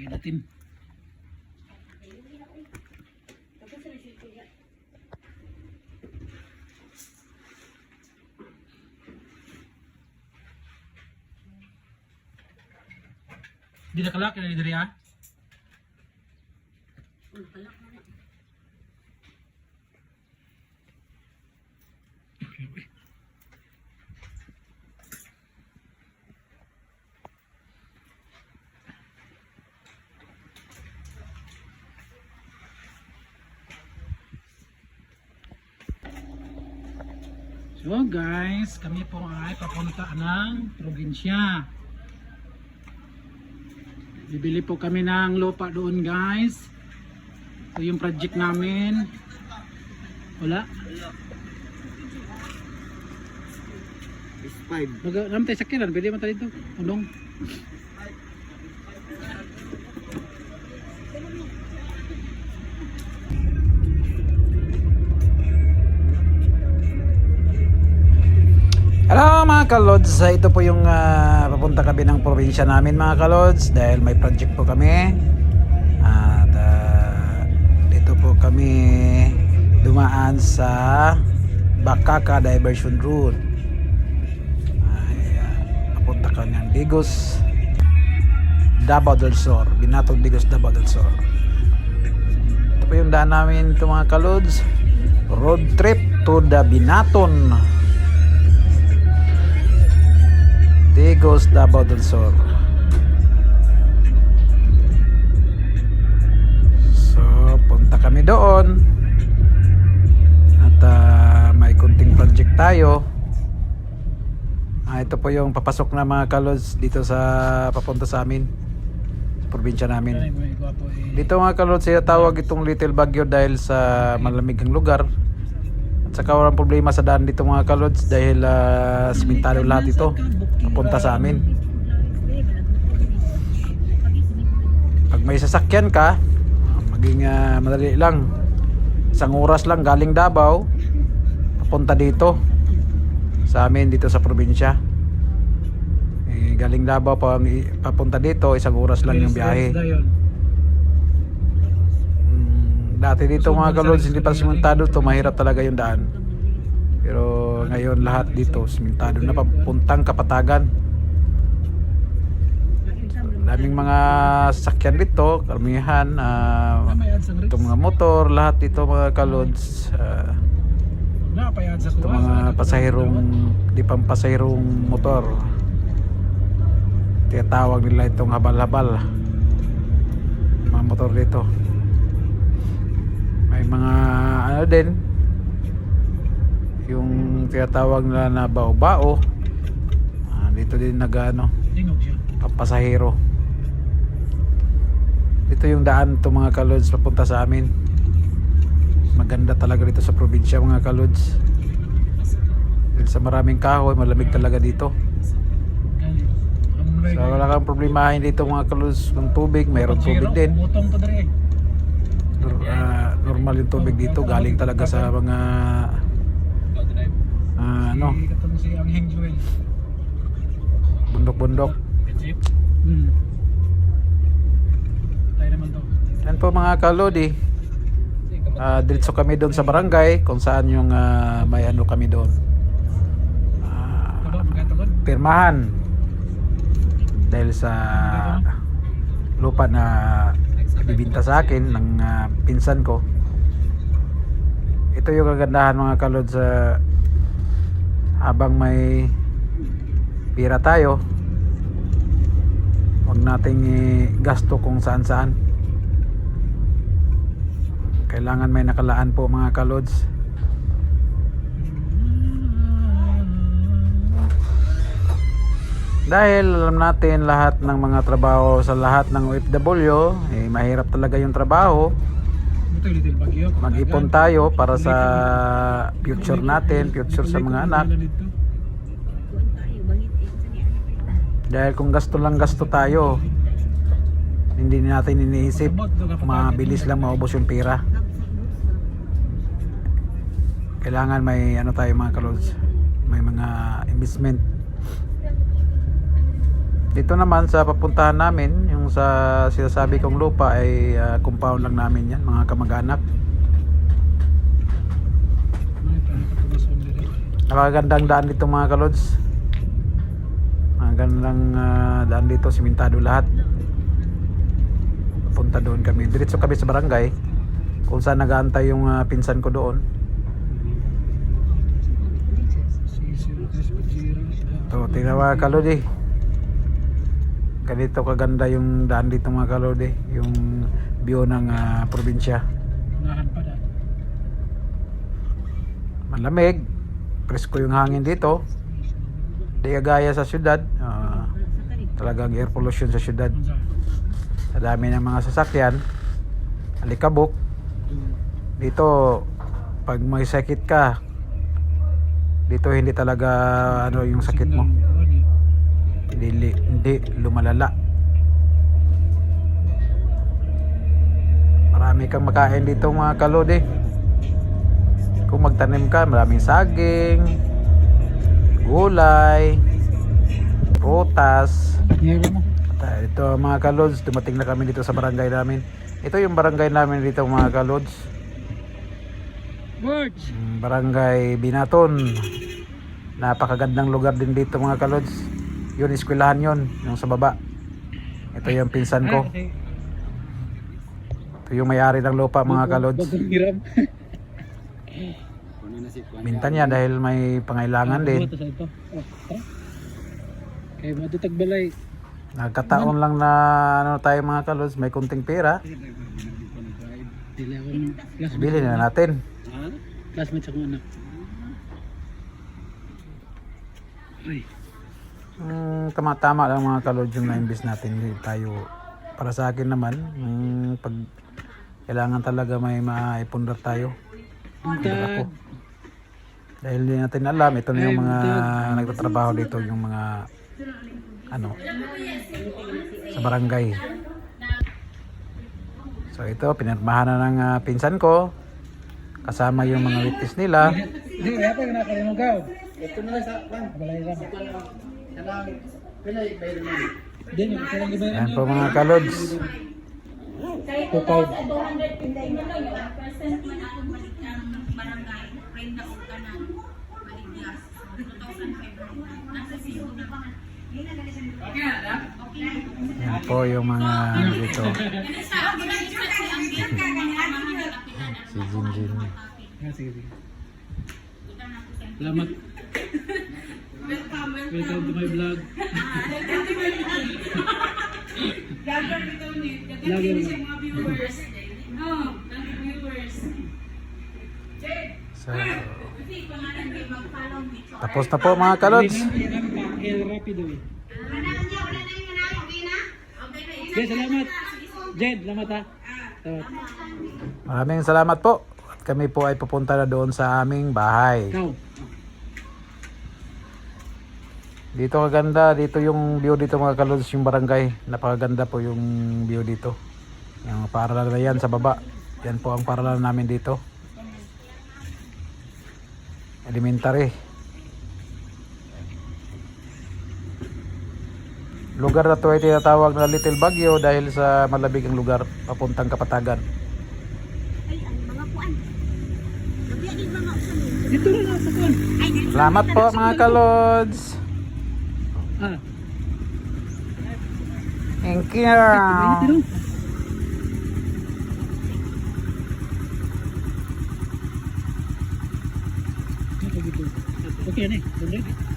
Lagay natin. Di nakalaki na ni Diri ah? So guys, kami po ay papunta ng probinsya. Bibili po kami ng lupa doon guys. Ito yung project namin. Wala? It's 5. Naman tayo sakiran, pwede mo tayo dito. Unong. Hello mga kalods, ito po yung papunta kami ng probinsya namin mga kalods dahil may project po kami at dito po kami dumaan sa Bakaka Diversion Route. Papunta kami ng Digos, Davao del Sur, Binatong Digos, Davao del Sur. Ito po yung daan namin ito mga kalods, road trip to the Binaton Digos, Davao del Sur. So, punta kami doon. At may kunting project tayo. Ito po yung papasok na mga kalods dito sa papunta sa amin. Sa probinsya namin. Dito mga kalods, tawag itong Little Baguio dahil sa malamig ang lugar. Saka walang problema sa daan dito mga kalods dahil simentado lahat ito papunta sa amin. Pag may sasakyan ka, maging madali lang, 1 oras lang galing Davao papunta dito sa amin dito sa probinsya. Galing Davao papunta dito 1 oras lang yung biyahe. Dati dito mga kalods hindi pa simentado to, mahirap talaga yung daan. Pero ngayon lahat dito simentado na papuntang Kapatagan. Daming mga sasakyan dito, karamihan itong mga motor, lahat dito mga kalods. Itong mga pasahirong, di pampasahirong motor. Tinatawag nila itong habal-habal. Mga motor dito. May mga ano din yung tinatawag nila na bao-bao. Dito din nagano pampasahero. Dito yung daan to mga kalods papunta sa amin. Maganda talaga dito sa probinsya mga kalods. Dahil sa maraming kahoy, malamig talaga dito. So wala kang problemahin dito mga kalods ng tubig, mayroon tubig din. Normal yung tubig dito, galing talaga sa mga bundok-bundok. Yan po mga kalodi. Diretso kami doon sa barangay kung saan yung may ano kami doon. Pirmahan dahil sa lupa na bibinta sa akin ng pinsan ko. Ito yung kagandahan mga kalod sa habang may pira tayo, huwag nating gasto kung saan saan. Kailangan may nakalaan po mga kalods. Dahil alam natin lahat ng mga trabaho sa lahat ng OFW, mahirap talaga yung trabaho. Mag-ipon tayo para sa future natin, future sa mga anak. Dahil kung gasto lang gasto tayo, hindi natin iniisip, mabilis lang maubos yung pera. Kailangan may ano tayo mga kalods, may mga investment. Dito naman sa papuntahan namin, yung Itong sa sinasabi kong lupa ay compound lang namin yan, mga kamag-anak. Napakagandang daan dito mga kalods. Magandang daan dito, simentado lahat. Punta doon kami. Diretso kami sa barangay kung saan nag-aantay yung pinsan ko doon. So, tingnan mga kalod ganito kaganda yung daan dito mga kalod yung view ng probinsya. Malamig, presko yung hangin dito. Di kagaya sa syudad. Talagang air pollution sa syudad. Sa dami ng mga sasakyan, alikabok. Dito, pag may sakit ka, dito hindi talaga yung sakit mo. Hindi lumalala. Marami kang makain dito mga kalod Kung magtanim ka, maraming saging, gulay, prutas. Ito mga kalods, dumating na kami dito sa barangay namin. Ito yung barangay namin dito mga kalods. Barangay Binaton. Napakagandang lugar din dito mga kalods. Yun, eskwelahan yun, yung sa baba. Ito yung pinsan ko. Ito yung may-ari ng lupa mga kalods. Minta niya dahil may pangailangan din. Nagkataon lang na tayo mga kalods, may kunting pera. Bili na natin. Classmates ako anak. Tama-tama lang mga kalods yung na-invest natin. Hindi tayo, para sa akin naman, pag kailangan talaga may maipundar tayo. Ako. Dahil hindi natin alam, ito na yung mga nagtatrabaho dito, yung mga sa barangay. So ito, pinirmahan na ng pinsan ko, kasama yung mga witness nila. Yan po mga kalods. Yan po yung mga dito. Si Jinjin. Salamat. Welcome to my vlog. Vlogger siya mga viewers. So, tapos na po mga kalods. Jed, salamat. Jed, salamat ha. Maraming salamat po. At kami po ay pupunta na doon sa aming bahay. Dito kaganda, dito yung view dito mga kalods, yung barangay. Napakaganda po yung view dito. Yung paralan na yan sa baba. Yan po ang paralan namin dito. Elementary. Lugar na to ay tinatawag na Little Baguio dahil sa malamig ang lugar papuntang Kapatagan. Dito na lang sa kon. Salamat po mga kalods. Thank you. Okay na eh.